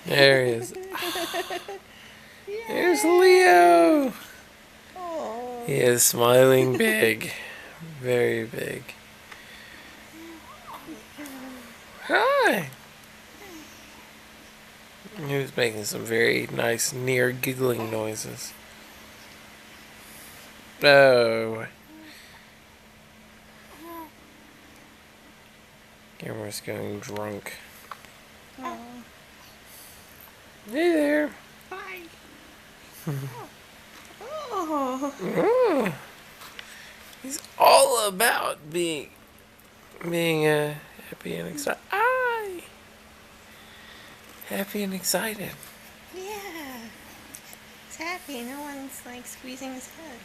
There he is. There's Yay. Leo. Oh. He is smiling big. Very big. Hi. He was making some very nice near giggling noises. Oh. Camera's going drunk. Oh. Hey there. Hi. Oh. Oh. He's all about being happy and excited. Happy and excited. Yeah. He's happy. No one's like squeezing his head.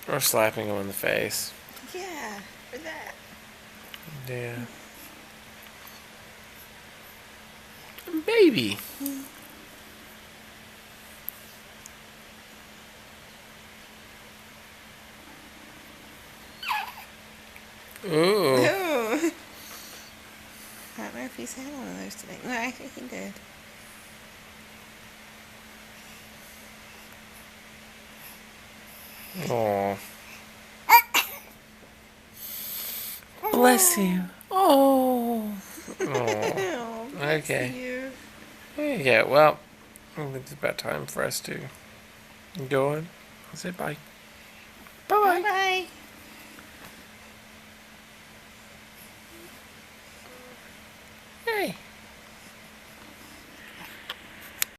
Or slapping him in the face. Yeah. For that. Yeah. Baby. Ooh. Oh. I don't know if he's had one of those today. No, I think he did. Aw. Bless you. Oh. Oh. Oh, bless Okay. you. Yeah, well, I think it's about time for us to go on. Say bye.